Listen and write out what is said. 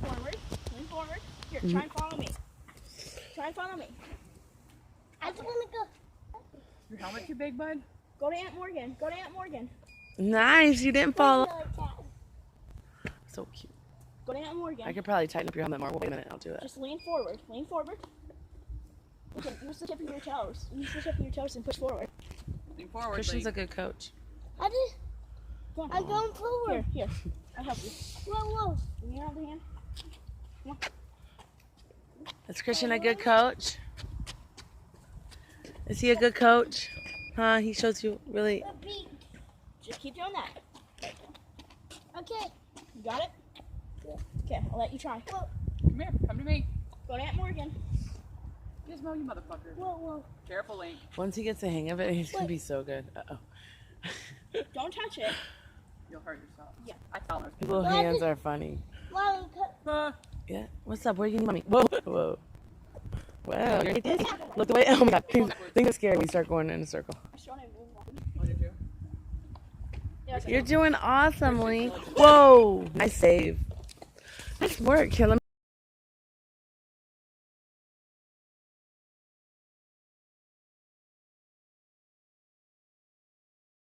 forward. Lean forward. Here, try and follow me. Try and follow me. I just want to go. Your helmet too big, bud? Go to Aunt Morgan. Go to Aunt Morgan. Nice, you didn't fall. So cute. Go to Aunt Morgan. I could probably tighten up your helmet more. Wait a minute, I'll do it. Just lean forward. Lean forward. Okay, use the tip of your toes. Use the tip of your toes and push forward. Lean forward, Christian's Lee. a good coach. I just, Go on. I'm going forward. Here. I'll help you. Whoa. Give me another hand. Come on. Is Christian a good coach? Is he a good coach? Huh? He shows you really. Just keep doing that. Okay. You got it? Okay, I'll let you try. Whoa. Come here. Come to me. Go to Aunt Morgan. Gizmo, you motherfucker. Whoa. Careful, Link. Once he gets the hang of it, he's gonna be so good. Uh-oh. Don't touch it. You'll hurt yourself. Yeah. I tell her. Little hands are funny. Mom, Yeah. What's up? Where you need mommy? Whoa. Wow. Look the way. Oh my God. Things are scary when you start going in a circle. What did you? Yeah, You're doing awesome, Lee. Whoa. Nice save. Nice work. Here, let me